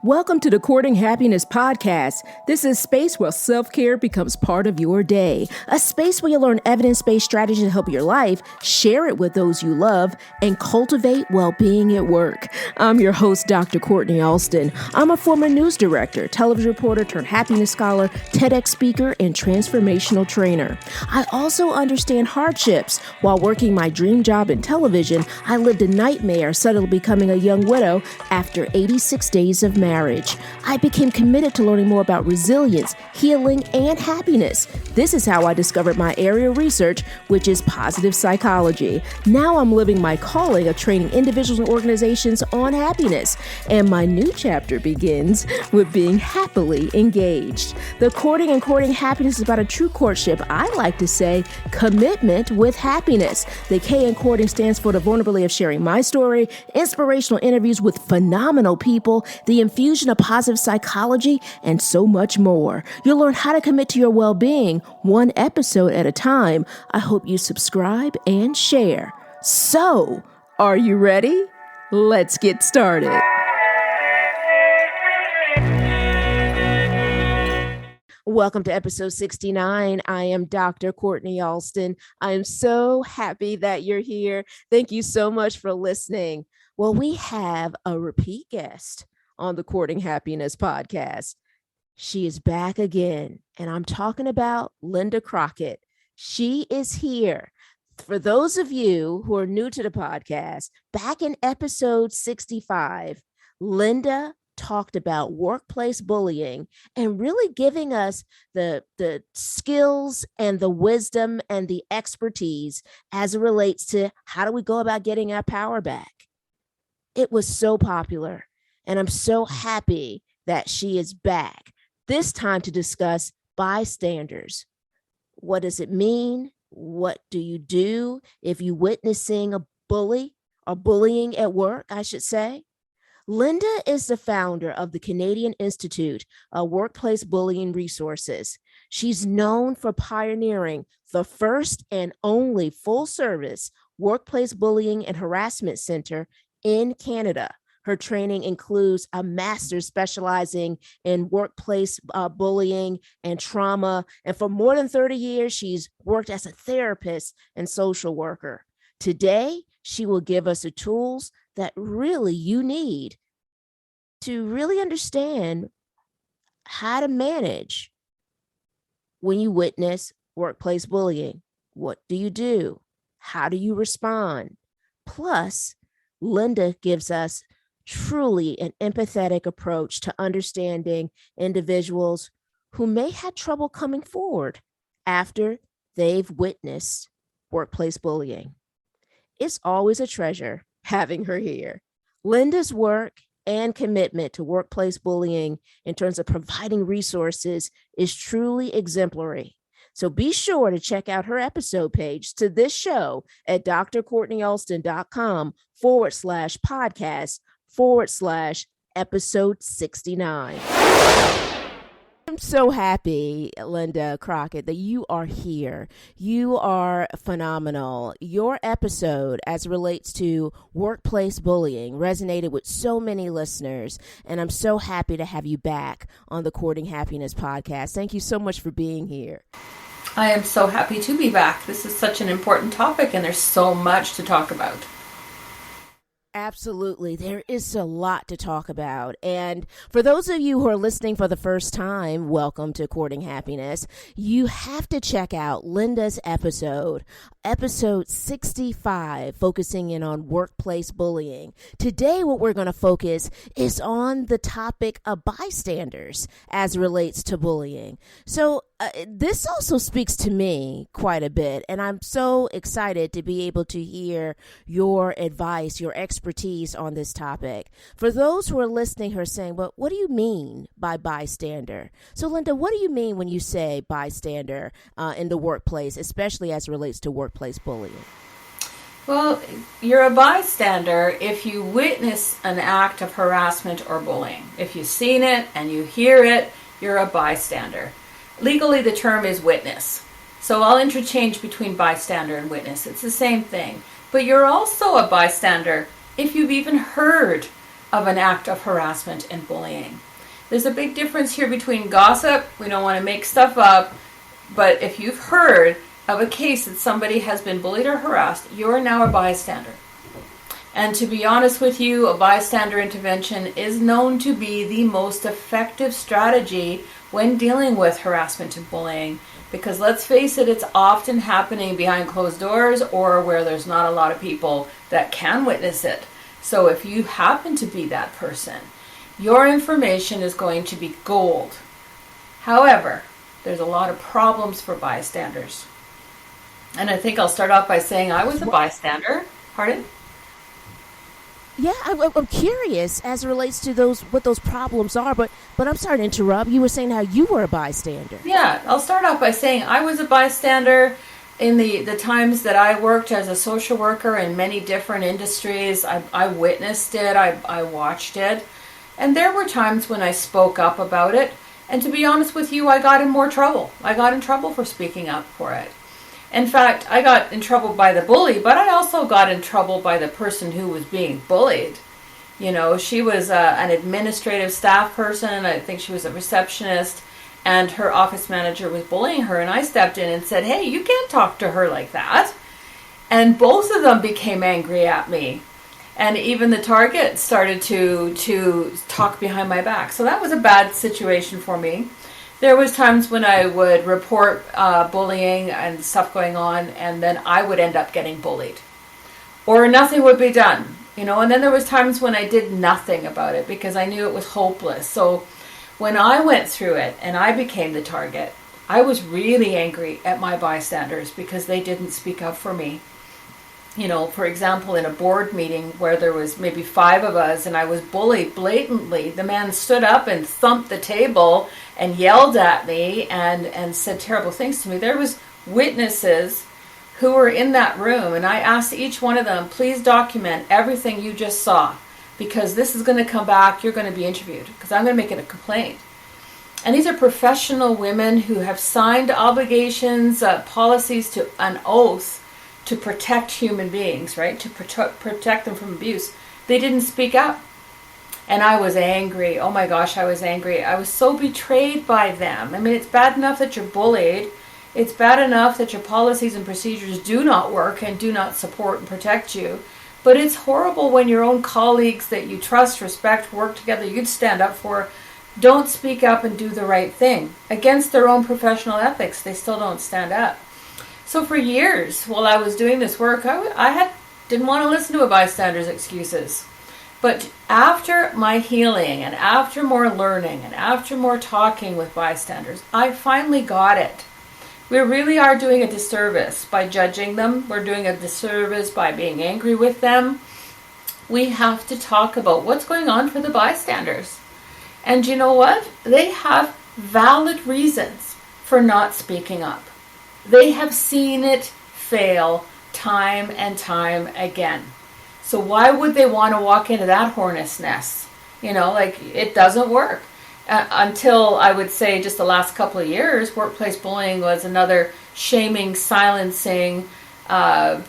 Welcome to the Courting Happiness podcast. This is a space where self-care becomes part of your day. A space where you learn evidence-based strategies to help your life, share it with those you love, and cultivate well-being at work. I'm your host, Dr. Courtney Alston. I'm a former news director, television reporter turned happiness scholar, TEDx speaker, and transformational trainer. I also understand hardships. While working my dream job in television, I lived a nightmare suddenly becoming a young widow after 86 days of marriage. I became committed to learning more about resilience, healing, and happiness. This is how I discovered my area of research, which is positive psychology. Now I'm living my calling of training individuals and organizations on happiness. And my new chapter begins with being happily engaged. The Courting and Courting Happiness is about a true courtship. I like to say commitment with happiness. The K in courting stands for the vulnerability of sharing my story, inspirational interviews with phenomenal people, the infusion of positive psychology, and so much more. You'll learn how to commit to your well-being one episode at a time. I hope you subscribe and share. So, are you ready? Let's get started. Welcome to episode 69. I am Dr. Courtney Alston. I am so happy that you're here. Thank you so much for listening. Well, we have a repeat guest on the Courting Happiness podcast. She is back again, and I'm talking about Linda Crockett. She is here. For those of you who are new to the podcast, back in episode 65, Linda talked about workplace bullying and really giving us the skills and the wisdom and the expertise as it relates to how do we go about getting our power back. It was so popular. And I'm so happy that she is back, this time to discuss bystanders. What does it mean? What do you do if you're witnessing a bully or bullying at work, I should say? Linda is the founder of the Canadian Institute of Workplace Bullying Resources. She's known for pioneering the first and only full-service workplace bullying and harassment center in Canada. Her training includes a master's specializing in workplace bullying and trauma. And for more than 30 years, she's worked as a therapist and social worker. Today, she will give us the tools that really you need to really understand how to manage when you witness workplace bullying. What do you do? How do you respond? Plus, Linda gives us truly an empathetic approach to understanding individuals who may have trouble coming forward after they've witnessed workplace bullying. It's always a treasure having her here. Linda's work and commitment to workplace bullying in terms of providing resources is truly exemplary. So be sure to check out her episode page to this show at drcourtneyalston.com/podcast/episode 69. I'm so happy, Linda Crockett, that you are here. You are phenomenal. Your episode, as it relates to workplace bullying, resonated with so many listeners, and I'm so happy to have you back on the Courting Happiness podcast. Thank you so much for being here. I am so happy to be back. This is such an important topic, and there's so much to talk about. Absolutely. There is a lot to talk about. And for those of you who are listening for the first time, welcome to Courting Happiness. You have to check out Linda's episode 65, focusing in on workplace bullying. Today, what we're going to focus is on the topic of bystanders as it relates to bullying. So this also speaks to me quite a bit, and I'm so excited to be able to hear your advice, your expertise on this topic. For those who are listening who are saying, well, what do you mean by bystander? So, Linda, what do you mean when you say bystander in the workplace, especially as it relates to workplace bullying? Well, you're a bystander if you witness an act of harassment or bullying. If you've seen it and you hear it, you're a bystander. Legally, the term is witness. So I'll interchange between bystander and witness. It's the same thing. But you're also a bystander if you've even heard of an act of harassment and bullying. There's a big difference here between gossip, we don't want to make stuff up, but if you've heard of a case that somebody has been bullied or harassed, you're now a bystander. And to be honest with you, a bystander intervention is known to be the most effective strategy when dealing with harassment and bullying. Because let's face it, it's often happening behind closed doors or where there's not a lot of people that can witness it. So if you happen to be that person, your information is going to be gold. However, there's a lot of problems for bystanders. And I think I'll start off by saying I was a bystander. Pardon? Yeah, I'm curious as it relates to what those problems are, but I'm sorry to interrupt. You were saying how you were a bystander. Yeah, I'll start off by saying I was a bystander in the times that I worked as a social worker in many different industries. I witnessed it, I watched it, and there were times when I spoke up about it, and to be honest with you, I got in more trouble. I got in trouble for speaking up for it. In fact, I got in trouble by the bully, but I also got in trouble by the person who was being bullied. You know, she was an administrative staff person. I think she was a receptionist, and her office manager was bullying her. And I stepped in and said, "Hey, you can't talk to her like that." And both of them became angry at me. And even the target started to talk behind my back. So that was a bad situation for me. There was times when I would report bullying and stuff going on, and then I would end up getting bullied. Or nothing would be done, you know, and then there was times when I did nothing about it because I knew it was hopeless. So when I went through it and I became the target, I was really angry at my bystanders because they didn't speak up for me. You know, for example, in a board meeting where there was maybe 5 of us and I was bullied blatantly, the man stood up and thumped the table and yelled at me and said terrible things to me. There was witnesses who were in that room, and I asked each one of them, please document everything you just saw, because this is going to come back, you're going to be interviewed, because I'm going to make it a complaint. And these are professional women who have signed obligations, policies to an oath to protect human beings, right? To protect them from abuse. They didn't speak up. And I was angry. Oh my gosh, I was angry. I was so betrayed by them. I mean, it's bad enough that you're bullied. It's bad enough that your policies and procedures do not work and do not support and protect you. But it's horrible when your own colleagues that you trust, respect, work together, you'd stand up for, don't speak up and do the right thing. Against their own professional ethics, they still don't stand up. So for years, while I was doing this work, I didn't want to listen to a bystander's excuses. But after my healing and after more learning and after more talking with bystanders, I finally got it. We really are doing a disservice by judging them. We're doing a disservice by being angry with them. We have to talk about what's going on for the bystanders. And you know what? They have valid reasons for not speaking up. They have seen it fail time and time again. So why would they want to walk into that hornet's nest? You know, like, it doesn't work. Until, I would say, just the last couple of years, workplace bullying was another shaming, silencing, a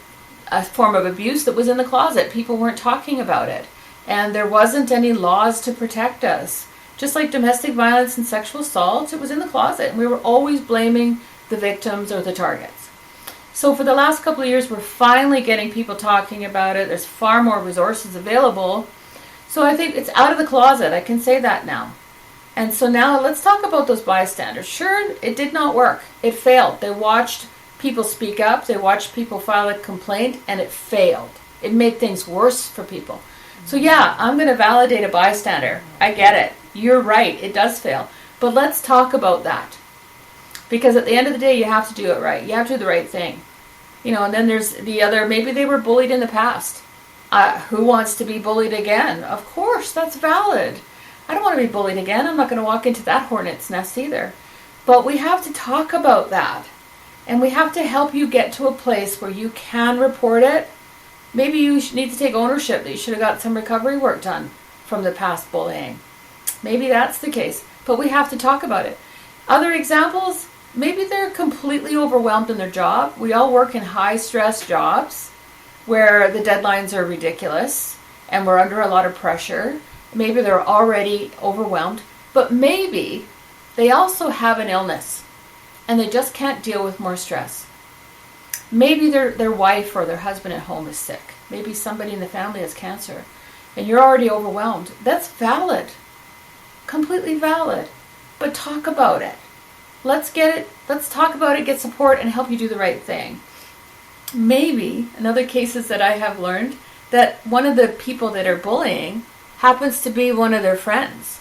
form of abuse that was in the closet. People weren't talking about it. And there wasn't any laws to protect us. Just like domestic violence and sexual assault, it was in the closet. And we were always blaming the victims or the targets. So for the last couple of years, we're finally getting people talking about it. There's far more resources available. So I think it's out of the closet. I can say that now. And so now let's talk about those bystanders. Sure, it did not work. It failed. They watched people speak up. They watched people file a complaint, and it failed. It made things worse for people. So yeah, I'm going to validate a bystander. I get it. You're right. It does fail. But let's talk about that. Because at the end of the day, you have to do it right. You have to do the right thing. You know, and then there's the other, maybe they were bullied in the past. Who wants to be bullied again? Of course, that's valid. I don't want to be bullied again. I'm not going to walk into that hornet's nest either. But we have to talk about that. And we have to help you get to a place where you can report it. Maybe you need to take ownership that you should have got some recovery work done from the past bullying. Maybe that's the case. But we have to talk about it. Other examples, maybe they're completely overwhelmed in their job. We all work in high-stress jobs where the deadlines are ridiculous and we're under a lot of pressure. Maybe they're already overwhelmed, but maybe they also have an illness and they just can't deal with more stress. Maybe their wife or their husband at home is sick. Maybe somebody in the family has cancer and you're already overwhelmed. That's valid. Completely valid. But talk about it. Let's talk about it, get support, and help you do the right thing. Maybe, in other cases that I have learned, that one of the people that are bullying happens to be one of their friends.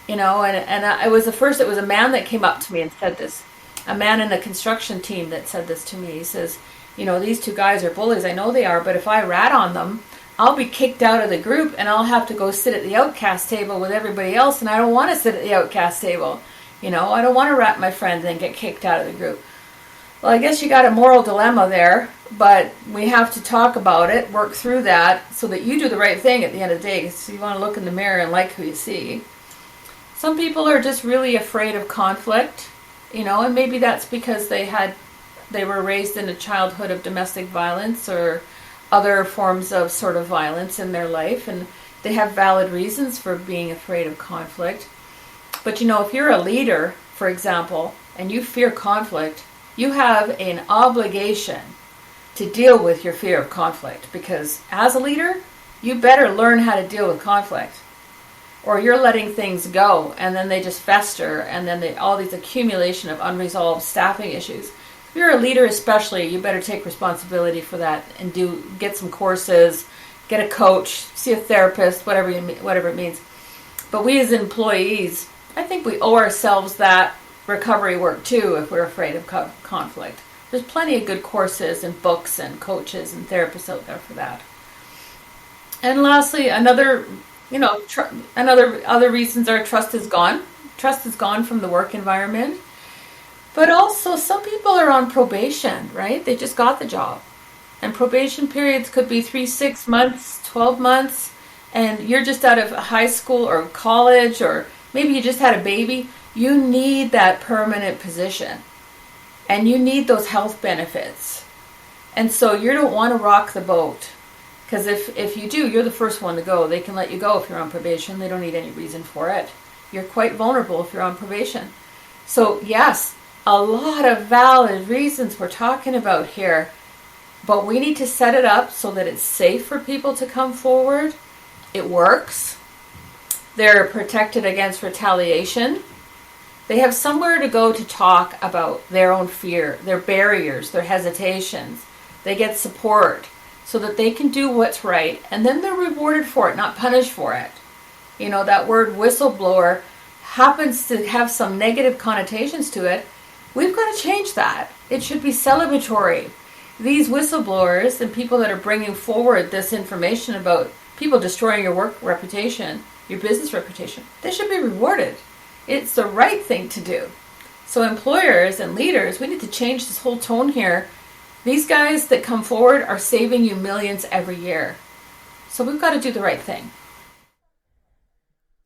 And it was a man that came up to me and said this. A man in the construction team that said this to me. He says, these two guys are bullies. I know they are, but if I rat on them, I'll be kicked out of the group and I'll have to go sit at the outcast table with everybody else, and I don't want to sit at the outcast table. I don't want to rat my friends and get kicked out of the group. Well, I guess you got a moral dilemma there, but we have to talk about it, work through that so that you do the right thing at the end of the day. So you want to look in the mirror and like who you see. Some people are just really afraid of conflict, and maybe that's because they were raised in a childhood of domestic violence or other forms of sort of violence in their life, and they have valid reasons for being afraid of conflict. But if you're a leader, for example, and you fear conflict, you have an obligation to deal with your fear of conflict, because as a leader, you better learn how to deal with conflict, or you're letting things go and then they just fester, and then all these accumulation of unresolved staffing issues. If you're a leader especially, you better take responsibility for that and get some courses, get a coach, see a therapist, whatever it means. But we as employees, I think we owe ourselves that recovery work too if we're afraid of conflict. There's plenty of good courses and books and coaches and therapists out there for that. And lastly, other reasons are trust is gone. Trust is gone from the work environment. But also some people are on probation, right? They just got the job. And probation periods could be 3, 6 months, 12 months, and you're just out of high school or college, or maybe you just had a baby. You need that permanent position. And you need those health benefits. And so you don't want to rock the boat. Because if you do, you're the first one to go. They can let you go if you're on probation. They don't need any reason for it. You're quite vulnerable if you're on probation. So yes, a lot of valid reasons we're talking about here. But we need to set it up so that it's safe for people to come forward. It works. They're protected against retaliation. They have somewhere to go to talk about their own fear, their barriers, their hesitations. They get support so that they can do what's right. And then they're rewarded for it, not punished for it. That word whistleblower happens to have some negative connotations to it. We've got to change that. It should be celebratory. These whistleblowers and people that are bringing forward this information about people destroying your work reputation, your business reputation, they should be rewarded. It's the right thing to do. So employers and leaders, we need to change this whole tone here. These guys that come forward are saving you millions every year. So we've got to do the right thing.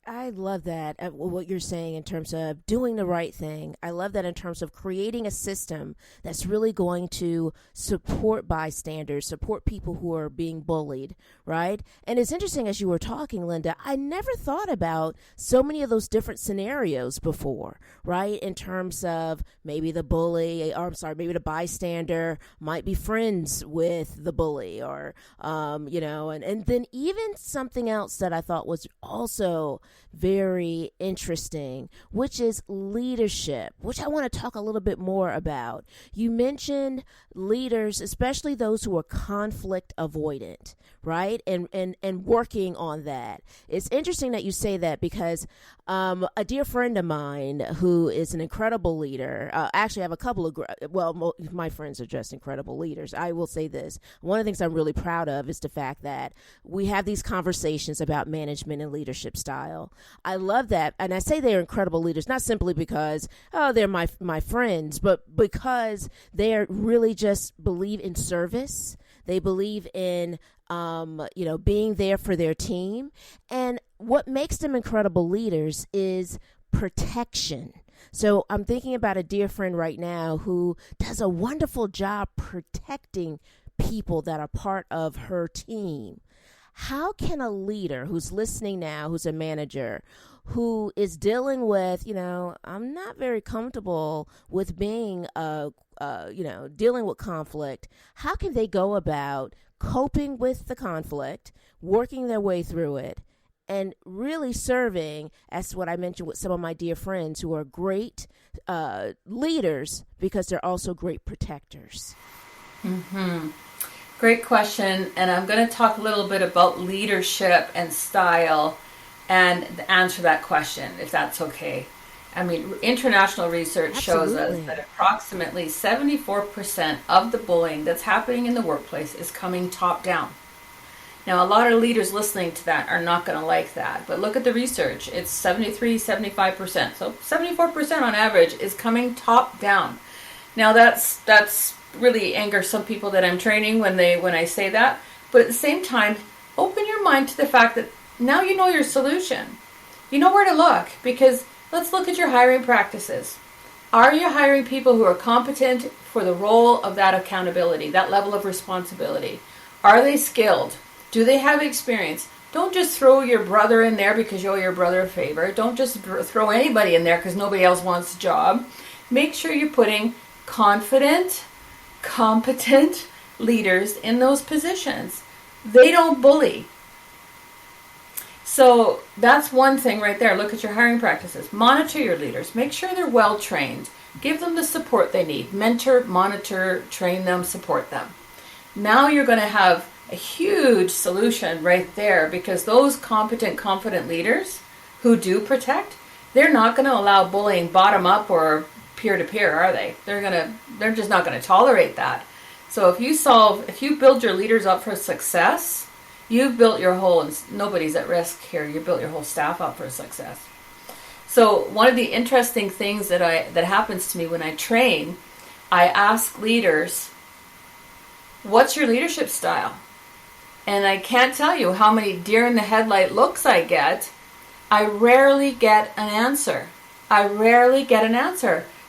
I love that, what you're saying in terms of doing the right thing. I love that in terms of creating a system that's really going to support bystanders, support people who are being bullied, right? And it's interesting, as you were talking, Linda, I never thought about so many of those different scenarios before, right? In terms of maybe the bully, or maybe the bystander might be friends with the bully, or, and then even something else that I thought was also very interesting, which is leadership, which I want to talk a little bit more about. You mentioned leaders, especially those who are conflict avoidant, right? And working on that. It's interesting that you say that, because a dear friend of mine who is an incredible leader, actually I have a couple of, my friends are just incredible leaders. I will say this. One of the things I'm really proud of is the fact that we have these conversations about management and leadership style. I love that. And I say they're incredible leaders, not simply because, they're my friends, but because they really just believe in service. They believe in, being there for their team. And what makes them incredible leaders is protection. So I'm thinking about a dear friend right now who does a wonderful job protecting people that are part of her team. How can a leader who's listening now, who's a manager, who is dealing with, I'm not very comfortable with being, dealing with conflict, how can they go about coping with the conflict, working their way through it, and really serving as what I mentioned with some of my dear friends who are great leaders because they're also great protectors? Mm-hmm. Great question. And I'm going to talk a little bit about leadership and style and answer that question, if that's okay. I mean, international research shows us that approximately 74% of the bullying that's happening in the workplace is coming top down. Now, a lot of leaders listening to that are not going to like that, but look at the research. It's 73, 75%. So 74% on average is coming top down. Now, that's really angers some people that I'm training when I say that. But at the same time, open your mind to the fact that now you know your solution. You know where to look, because let's look at your hiring practices. Are you hiring people who are competent for the role of that accountability, that level of responsibility? Are they skilled? Do they have experience? Don't just throw your brother in there because you owe your brother a favor. Don't just throw anybody in there because nobody else wants a job. Make sure you're putting confident, competent leaders in those positions. They don't bully. So that's one thing right there. Look at your hiring practices. Monitor your leaders. Make sure they're well trained. Give them the support they need. Mentor, monitor, train them, support them. Now you're going to have a huge solution right there, because those competent, confident leaders who do protect, they're not going to allow bullying bottom up or peer to peer, are they? They're just not going to tolerate that. So if you build your leaders up for success, you've built your whole, nobody's at risk here, you built your whole staff up for success. So one of the interesting things that happens to me when I train, I ask leaders, what's your leadership style? And I can't tell you how many deer in the headlight looks I get. I rarely get an answer.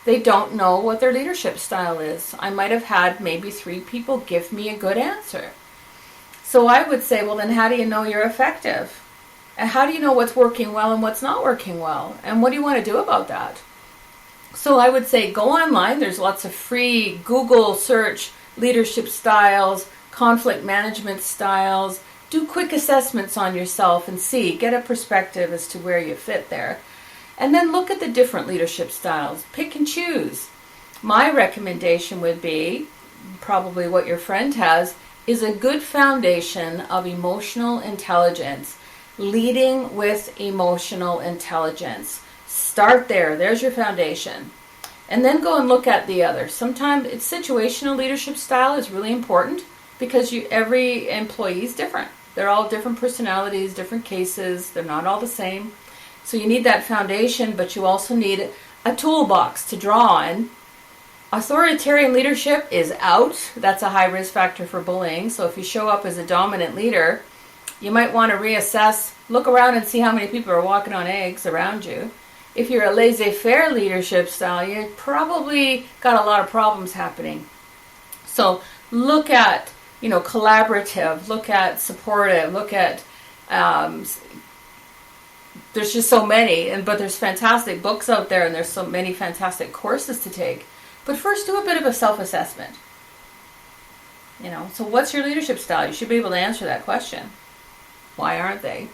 They don't know what their leadership style is. I might have had maybe 3 people give me a good answer. So I would say, well, then how do you know you're effective? And how do you know what's working well and what's not working well? And what do you want to do about that? So I would say go online. There's lots of free Google search leadership styles, conflict management styles. Do quick assessments on yourself and get a perspective as to where you fit there. And then look at the different leadership styles. Pick and choose. My recommendation would be, probably what your friend has, is a good foundation of emotional intelligence. Leading with emotional intelligence. Start there. There's your foundation. And then go and look at the others. Sometimes it's situational leadership style is really important, because every employee is different. They're all different personalities, different cases. They're not all the same. So you need that foundation, but you also need a toolbox to draw on. Authoritarian leadership is out. That's a high risk factor for bullying. So if you show up as a dominant leader, you might want to reassess, look around and see how many people are walking on eggs around you. If you're a laissez-faire leadership style, you probably got a lot of problems happening. So look at, collaborative, look at supportive, look at, there's just so many, but there's fantastic books out there, and there's so many fantastic courses to take. But first, do a bit of a self-assessment. So what's your leadership style? You should be able to answer that question. Why aren't they?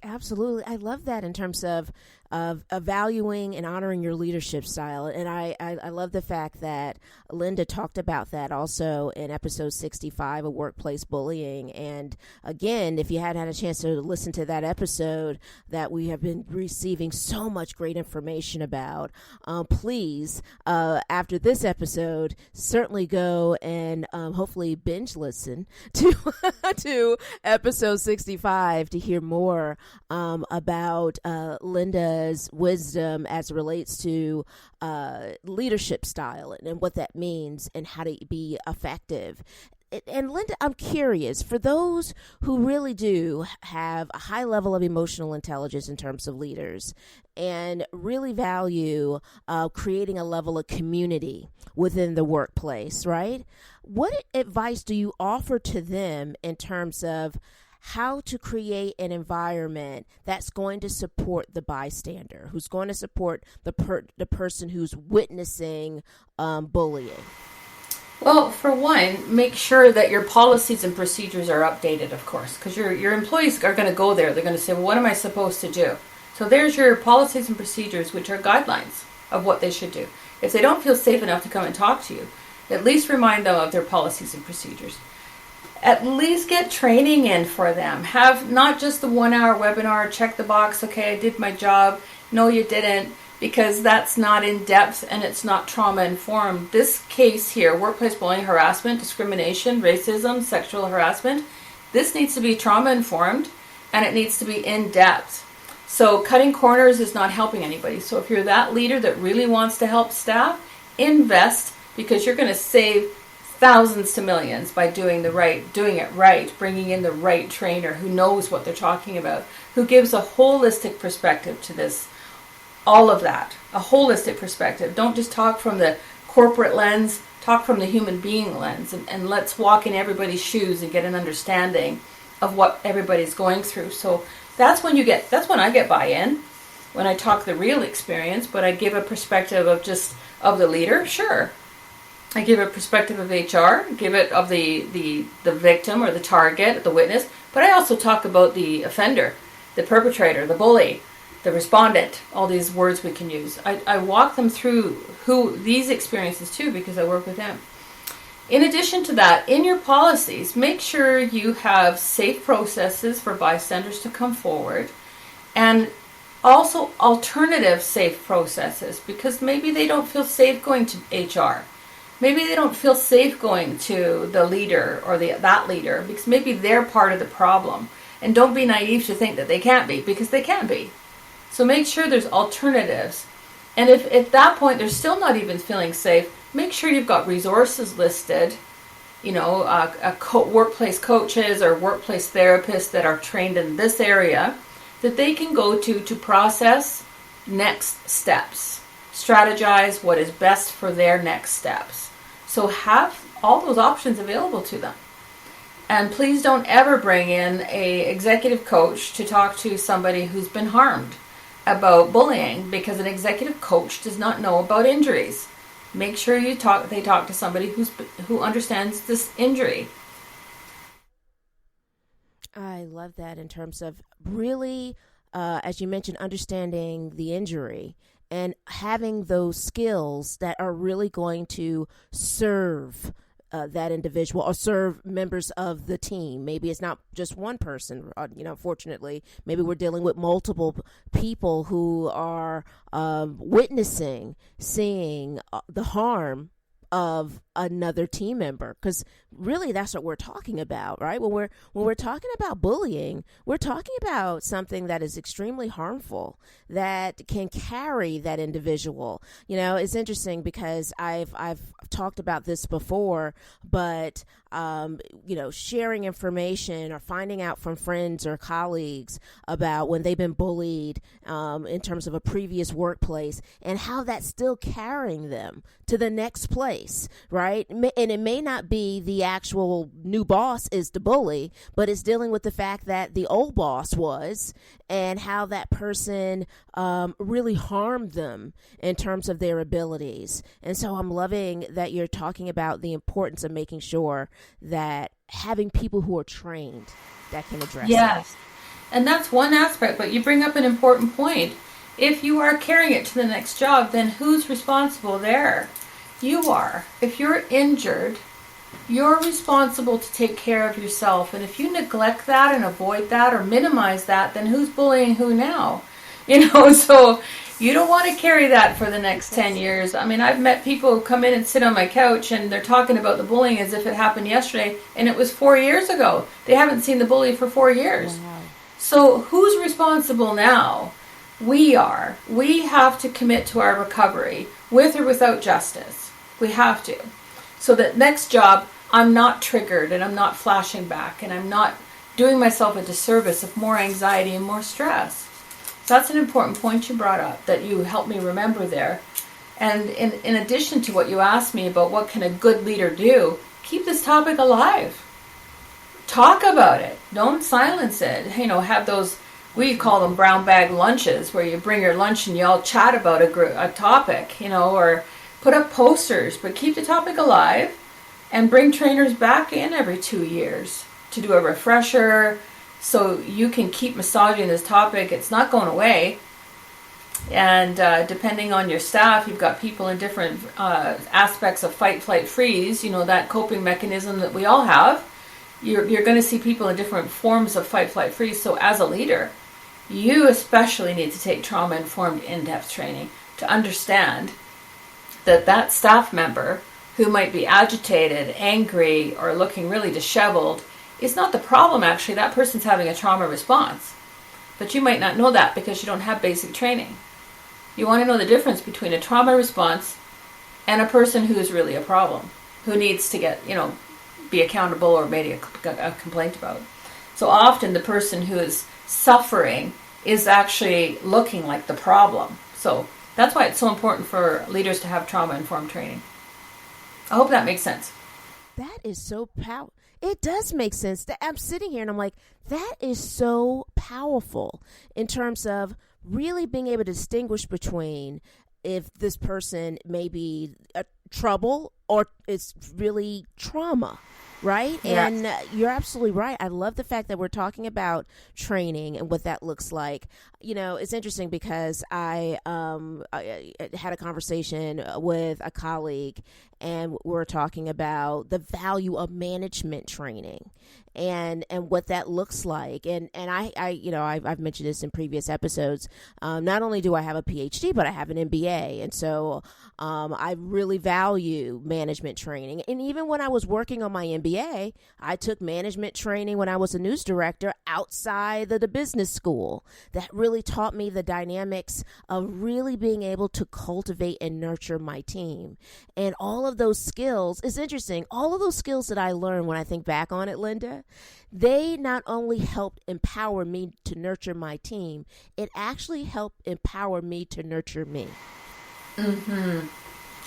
Absolutely. I love that in terms of valuing and honoring your leadership style. And I love the fact that Linda talked about that also in episode 65 of Workplace Bullying. And again, if you hadn't had a chance to listen to that episode that we have been receiving so much great information about, please, after this episode, certainly go and hopefully binge listen to, to episode 65 to hear more about Linda's wisdom as it relates to leadership style and what that means and how to be effective. and Linda, I'm curious, for those who really do have a high level of emotional intelligence in terms of leaders and really value creating a level of community within the workplace, right? What advice do you offer to them in terms of how to create an environment that's going to support the bystander, who's going to support the person who's witnessing bullying? Well, for one, make sure that your policies and procedures are updated, of course, because your employees are going to go there. They're going to say, well, what am I supposed to do? So there's your policies and procedures, which are guidelines of what they should do. If they don't feel safe enough to come and talk to you, at least remind them of their policies and procedures. At least get training in for them. Have not just the 1 hour webinar, check the box, okay, I did my job. No, you didn't, because that's not in depth and it's not trauma informed. This case here, workplace bullying, harassment, discrimination, racism, sexual harassment, this needs to be trauma informed and it needs to be in depth. So cutting corners is not helping anybody. So if you're that leader that really wants to help staff, invest, because you're going to save thousands to millions by doing it right, bringing in the right trainer who knows what they're talking about, who gives a holistic perspective to this, all of that, a holistic perspective. Don't just talk from the corporate lens, talk from the human being lens, and let's walk in everybody's shoes and get an understanding of what everybody's going through. So that's when I get buy-in, when I talk the real experience, but I give a perspective of the leader, sure. I give a perspective of HR, give it of the victim or the target, the witness, but I also talk about the offender, the perpetrator, the bully, the respondent, all these words we can use. I walk them through these experiences too, because I work with them. In addition to that, in your policies, make sure you have safe processes for bystanders to come forward, and also alternative safe processes, because maybe they don't feel safe going to HR. Maybe they don't feel safe going to the leader or that leader, because maybe they're part of the problem. And don't be naive to think that they can't be, because they can be. So make sure there's alternatives. And if at that point they're still not even feeling safe, make sure you've got resources listed, workplace coaches or workplace therapists that are trained in this area that they can go to process next steps, strategize what is best for their next steps. So have all those options available to them. And please don't ever bring in a executive coach to talk to somebody who's been harmed about bullying, because an executive coach does not know about injuries. Make sure they talk to somebody who understands this injury. I love that, in terms of really, as you mentioned, understanding the injury and having those skills that are really going to serve that individual or serve members of the team. Maybe it's not just one person, fortunately, maybe we're dealing with multiple people who are witnessing, seeing the harm of another team member, because really that's what we're talking about, right? When we're talking about bullying, we're talking about something that is extremely harmful, that can carry that individual. It's interesting because I've talked about this before, but sharing information or finding out from friends or colleagues about when they've been bullied in terms of a previous workplace, and how that's still carrying them to the next place, right? And it may not be the actual new boss is the bully, but it's dealing with the fact that the old boss was, and how that person really harmed them in terms of their abilities. And so I'm loving that you're talking about the importance of making sure that having people who are trained that can address Yes. And that's one aspect, but you bring up an important point. If you are carrying it to the next job, then who's responsible there? You are. If you're injured, you're responsible to take care of yourself. And if you neglect that and avoid that or minimize that, then who's bullying who now? So you don't want to carry that for the next 10 years. I mean, I've met people who come in and sit on my couch and they're talking about the bullying as if it happened yesterday, and it was 4 years ago. They haven't seen the bully for 4 years. Wow. So who's responsible now? We are. We have to commit to our recovery, with or without justice. We have to. So that next job, I'm not triggered and I'm not flashing back and I'm not doing myself a disservice of more anxiety and more stress. So that's an important point you brought up that you helped me remember there. And in addition to what you asked me about what can a good leader do, keep this topic alive. Talk about it. Don't silence it. Have those, we call them brown bag lunches, where you bring your lunch and you all chat about a topic, or put up posters, but keep the topic alive and bring trainers back in every 2 years to do a refresher so you can keep massaging this topic. It's not going away. And depending on your staff, you've got people in different aspects of fight, flight, freeze, that coping mechanism that we all have. You're going to see people in different forms of fight, flight, freeze. So as a leader, you especially need to take trauma-informed in-depth training to understand that staff member who might be agitated, angry, or looking really disheveled is not the problem, actually. That person's having a trauma response. But you might not know that because you don't have basic training. You want to know the difference between a trauma response and a person who is really a problem, who needs to get, be accountable or made a complaint about. So often the person who is suffering is actually looking like the problem. So that's why it's so important for leaders to have trauma-informed training. I hope that makes sense. That is so powerful. It does make sense. I'm sitting here and I'm like, that is so powerful in terms of really being able to distinguish between if this person may be trouble or it's really trauma, right? Yes. And you're absolutely right. I love the fact that we're talking about training and what that looks like. It's interesting because I had a conversation with a colleague and we're talking about the value of management training and what that looks like. And I've mentioned this in previous episodes. Not only do I have a PhD, but I have an MBA. And so I really value management training. And even when I was working on my MBA, I took management training when I was a news director outside of the business school. That really taught me the dynamics of really being able to cultivate and nurture my team. And all of those skills, it's interesting, all of those skills that I learned when I think back on it, Linda, they not only helped empower me to nurture my team, it actually helped empower me to nurture me. Mm-hmm.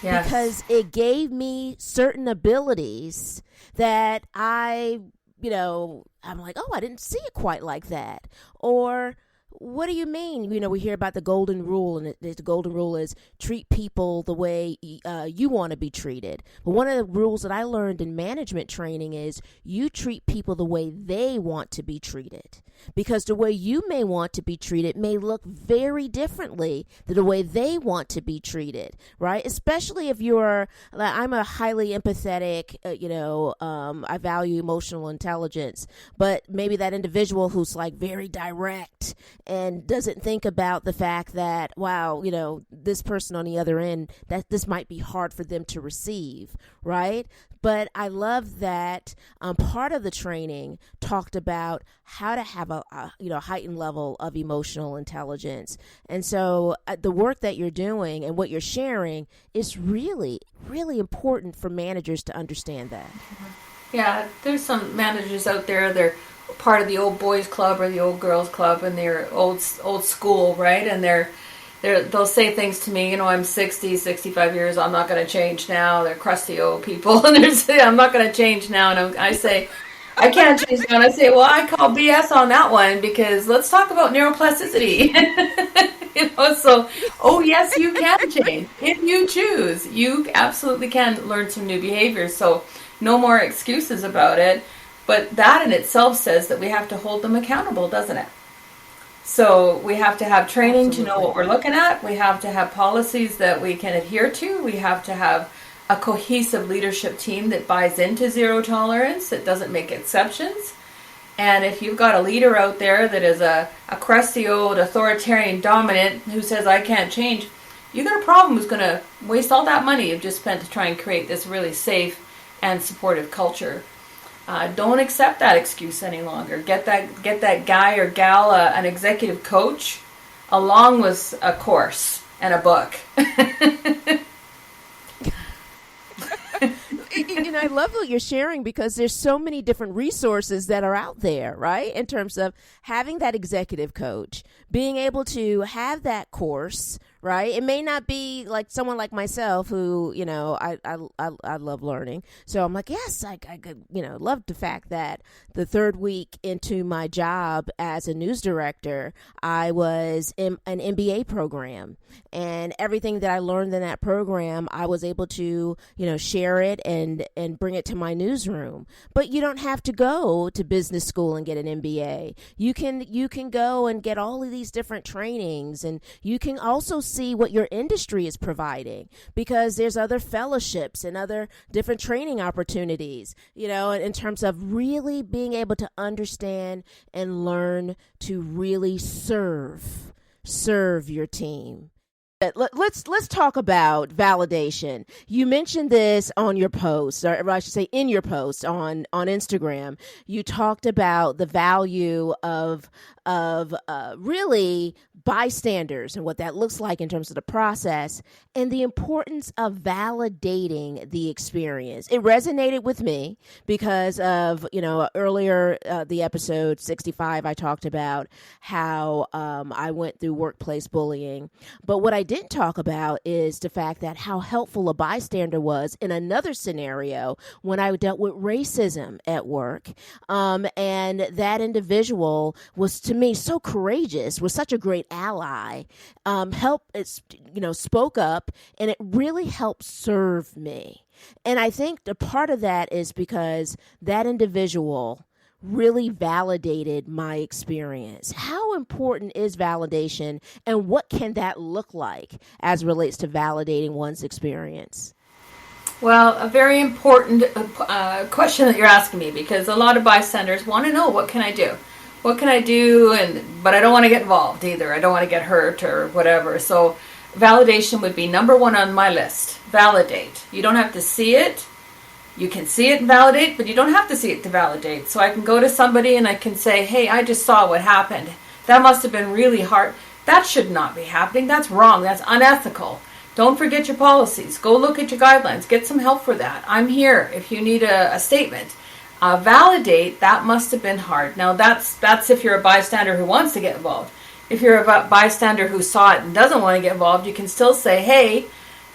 Yes. Because it gave me certain abilities that I'm like, oh, I didn't see it quite like that. Or what do you mean? We hear about the golden rule, and the golden rule is treat people the way you want to be treated. But one of the rules that I learned in management training is you treat people the way they want to be treated. Because the way you may want to be treated may look very differently than the way they want to be treated, right? Especially if I'm a highly empathetic, I value emotional intelligence, but maybe that individual who's like very direct and doesn't think about the fact that, wow, this person on the other end, that this might be hard for them to receive, right? But I love that part of the training talked about how to have a heightened level of emotional intelligence. And so the work that you're doing and what you're sharing is really, really important for managers to understand that. Yeah, there's some managers out there, they're part of the old boys club or the old girls club, and they're old school, right? And they'll say things to me, I'm 60, 65 years, I'm not going to change now. They're crusty old people, and they're saying, I'm not going to change now. And I say, I can't change now. And I say, well, I call BS on that one, because let's talk about neuroplasticity. So, oh yes, you can change. If you choose, you absolutely can learn some new behaviors. So no more excuses about it. But that in itself says that we have to hold them accountable, doesn't it? So we have to have training to know what we're looking at. We have to have policies that we can adhere to. We have to have a cohesive leadership team that buys into zero tolerance, that doesn't make exceptions. And if you've got a leader out there that is a crusty old authoritarian dominant who says, I can't change, you got a problem who's going to waste all that money you've just spent to try and create this really safe and supportive culture. Don't accept that excuse any longer. Get that guy or gal an executive coach along with a course and a book. I love what you're sharing because there's so many different resources that are out there, right? In terms of having that executive coach, being able to have that course, right? It may not be like someone like myself who, I love learning. So I'm like, yes, I could, love the fact that the third week into my job as a news director, I was in an MBA program, and everything that I learned in that program, I was able to, share it and bring it to my newsroom. But you don't have to go to business school and get an MBA. You can go and get all of these different trainings, and you can also see what your industry is providing, because there's other fellowships and other different training opportunities, in terms of really being able to understand and learn to really serve your team. Let's talk about validation. You mentioned this on your post, or I should say in your post on Instagram. You talked about the value of really bystanders and what that looks like in terms of the process, and the importance of validating the experience. It resonated with me because of, earlier the episode 65, I talked about how I went through workplace bullying. But what I didn't talk about is the fact that how helpful a bystander was in another scenario when I dealt with racism at work. And that individual was, to me, so courageous, was such a great ally, spoke up, and it really helped serve me. And I think the part of that is because that individual really validated my experience. How important is validation, and what can that look like as it relates to validating one's experience? Well, a very important question that you're asking me, because a lot of bystanders want to know, what can I do? What can I do? But I don't want to get involved either. I don't want to get hurt or whatever. So validation would be number one on my list. Validate. You don't have to see it. You can see it and validate, but you don't have to see it to validate. So I can go to somebody and I can say, hey, I just saw what happened. That must have been really hard. That should not be happening. That's wrong. That's unethical. Don't forget your policies. Go look at your guidelines. Get some help for that. I'm here if you need a statement. Validate, that must have been hard. Now that's if you're a bystander who wants to get involved. If you're a bystander who saw it and doesn't want to get involved, you can still say, hey,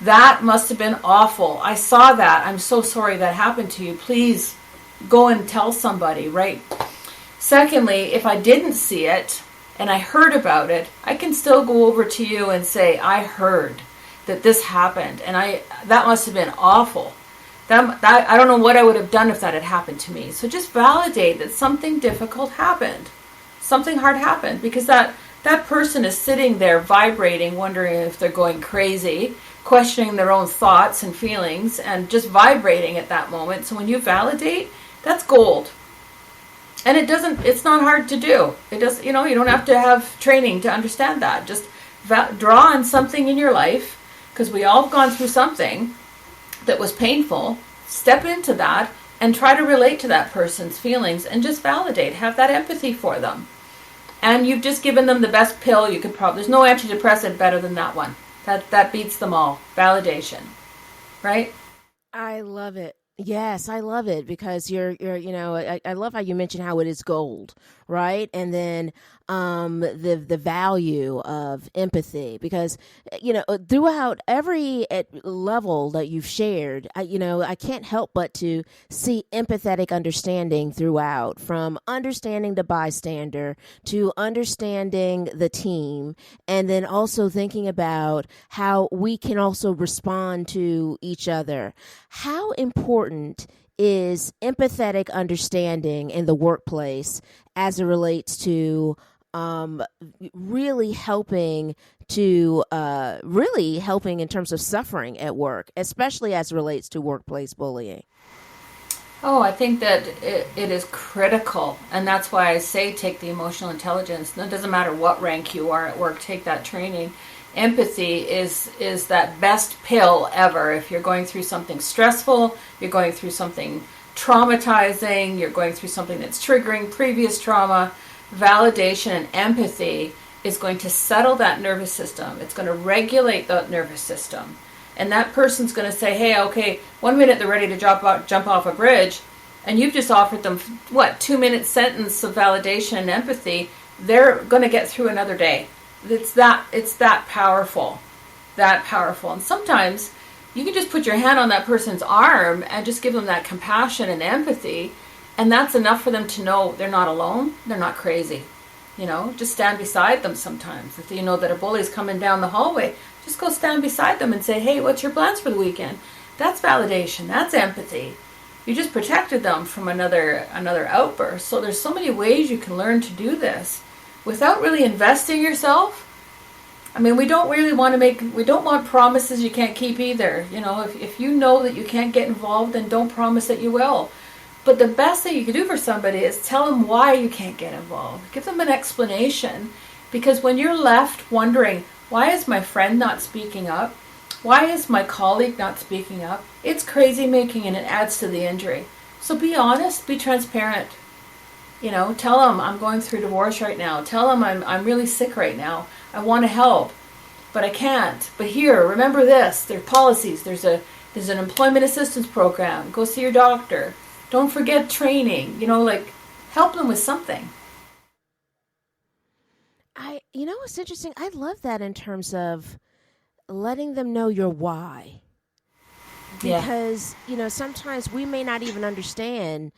that must have been awful. I saw that. I'm so sorry that happened to you. Please go and tell somebody, right? Secondly, if I didn't see it and I heard about it, I can still go over to you and say, I heard that this happened, and that must have been awful. That I don't know what I would have done if that had happened to me. So just validate that something difficult happened. Something hard happened, because that person is sitting there vibrating, wondering if they're going crazy, questioning their own thoughts and feelings, and just vibrating at that moment. So when you validate, that's gold. And it's not hard to do. You don't have to have training to understand that. Just draw on something in your life, because we all have gone through something that was painful. Step into that and try to relate to that person's feelings and just validate. Have that empathy for them. And you've just given them the best pill you could probably. There's no antidepressant better than that one. That beats them all. Validation. Right? I love it. Yes, I love it, because I love how you mentioned how it is gold, right? And then the value of empathy, because throughout every level that you've shared, I can't help but to see empathetic understanding throughout, from understanding the bystander to understanding the team, and then also thinking about how we can also respond to each other. How important is empathetic understanding in the workplace as it relates to really helping in terms of suffering at work, especially as it relates to workplace bullying? Oh, I think that it is critical, and that's why I say take the emotional intelligence. It doesn't matter what rank you are at work, take that training. Empathy is that best pill ever. If you're going through something stressful, you're going through something traumatizing, you're going through something that's triggering previous trauma, validation and empathy is going to settle that nervous system. It's going to regulate that nervous system. And that person's going to say, hey, okay, 1 minute they're ready to jump off a bridge, and you've just offered them, 2-minute sentence of validation and empathy. They're going to get through another day. It's that powerful, that powerful. And sometimes you can just put your hand on that person's arm and just give them that compassion and empathy, and that's enough for them to know they're not alone, they're not crazy. Just stand beside them sometimes. If you know that a bully's coming down the hallway, just go stand beside them and say, hey, what's your plans for the weekend? That's validation, that's empathy. You just protected them from another outburst. So there's so many ways you can learn to do this without really investing yourself. I mean, we don't want promises you can't keep either. If you know that you can't get involved, then don't promise that you will. But the best thing you can do for somebody is tell them why you can't get involved. Give them an explanation. Because when you're left wondering, why is my friend not speaking up? Why is my colleague not speaking up? It's crazy making, and it adds to the injury. So be honest, be transparent. Tell them I'm going through divorce right now. Tell them I'm really sick right now. I want to help, but I can't. But here, remember this. There are policies. There's an employment assistance program. Go see your doctor. Don't forget training. Help them with something. It's interesting. I love that in terms of letting them know your why. Because, sometimes we may not even understand,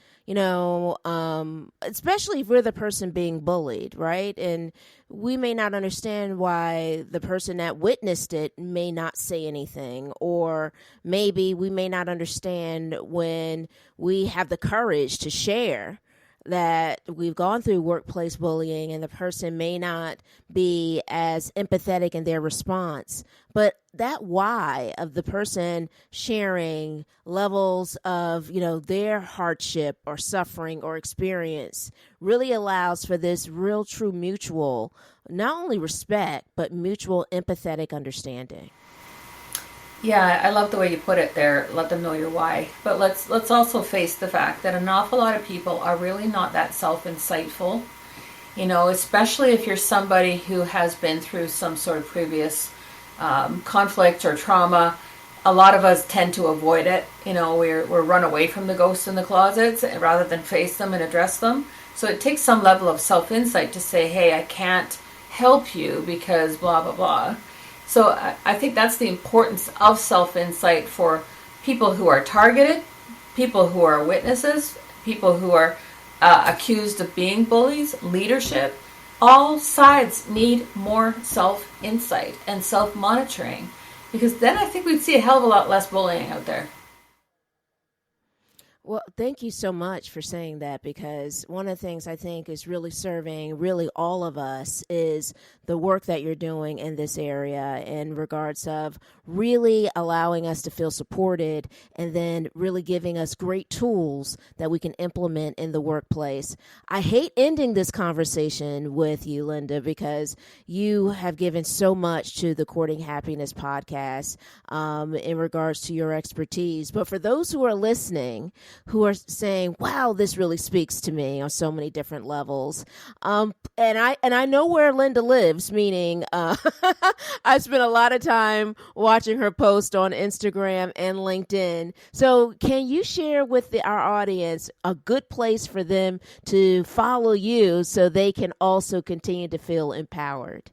especially if we're the person being bullied, right? And we may not understand why the person that witnessed it may not say anything, or maybe we may not understand when we have the courage to share that we've gone through workplace bullying, and the person may not be as empathetic in their response. But that why of the person sharing levels of, their hardship or suffering or experience really allows for this real, true, mutual, not only respect, but mutual empathetic understanding. Yeah, I love the way you put it there. Let them know your why. But let's also face the fact that an awful lot of people are really not that self-insightful. Especially if you're somebody who has been through some sort of previous conflict or trauma. A lot of us tend to avoid it. We're run away from the ghosts in the closets rather than face them and address them. So it takes some level of self-insight to say, hey, I can't help you because blah, blah, blah. So I think that's the importance of self-insight for people who are targeted, people who are witnesses, people who are accused of being bullies, leadership. All sides need more self-insight and self-monitoring, because then I think we'd see a hell of a lot less bullying out there. Well, thank you so much for saying that, because one of the things I think is really serving really all of us is the work that you're doing in this area in regards of really allowing us to feel supported, and then really giving us great tools that we can implement in the workplace. I hate ending this conversation with you, Linda, because you have given so much to the Courting Happiness podcast in regards to your expertise. But for those who are listening, who are saying, wow, this really speaks to me on so many different levels. And I know where Linda lives, meaning I spent a lot of time watching her post on Instagram and LinkedIn. So can you share with our audience a good place for them to follow you so they can also continue to feel empowered?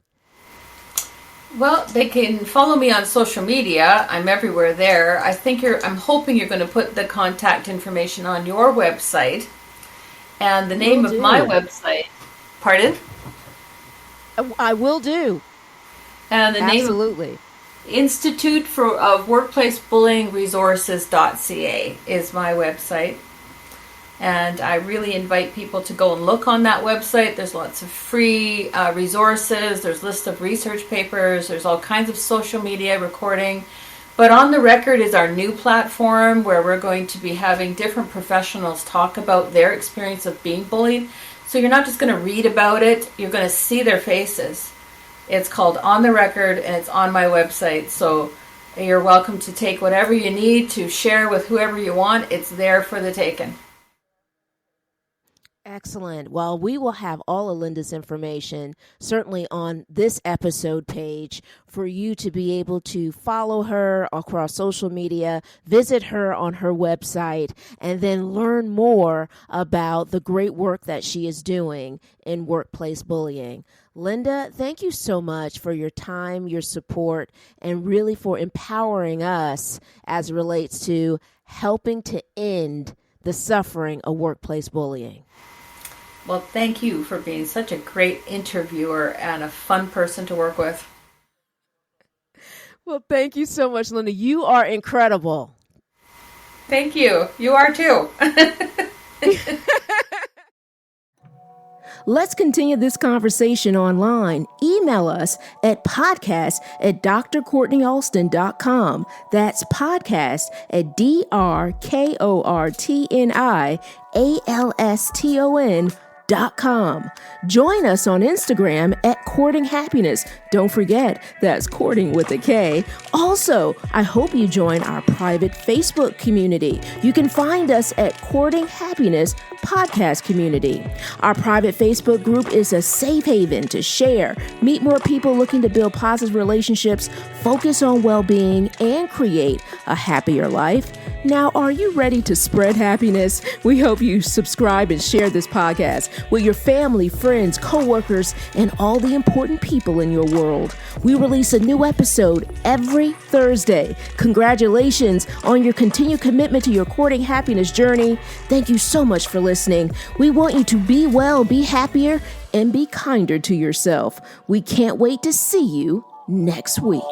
Well, they can follow me on social media. I'm everywhere there. I'm hoping you're going to put the contact information on your website. And the name of my website, pardon? I will do. And the Absolutely. name of Institute of Workplace Bullying Resources.ca is my website. And I really invite people to go and look on that website. There's lots of free resources. There's lists of research papers. There's all kinds of social media recording. But On the Record is our new platform where we're going to be having different professionals talk about their experience of being bullied. So you're not just going to read about it. You're going to see their faces. It's called On the Record, and it's on my website. So you're welcome to take whatever you need to share with whoever you want. It's there for the taking. Excellent. Well, we will have all of Linda's information certainly on this episode page for you to be able to follow her across social media, visit her on her website, and then learn more about the great work that she is doing in workplace bullying. Linda, thank you so much for your time, your support, and really for empowering us as it relates to helping to end the suffering of workplace bullying. Well, thank you for being such a great interviewer and a fun person to work with. Well, thank you so much, Linda. You are incredible. Thank you. You are too. Let's continue this conversation online. Email us at podcast@drcourtneyalston.com. That's podcast@drkortnialston.com. Join us on Instagram at Courting Happiness. Don't forget, that's courting with a K. Also, I hope you join our private Facebook community. You can find us at Courting Happiness Podcast Community. Our private Facebook group is a safe haven to share, meet more people looking to build positive relationships, focus on well-being, and create a happier life. Now, are you ready to spread happiness? We hope you subscribe and share this podcast with your family, friends, coworkers, and all the important people in your world. We release a new episode every Thursday. Congratulations on your continued commitment to your courting happiness journey. Thank you so much for listening. We want you to be well, be happier, and be kinder to yourself. We can't wait to see you next week.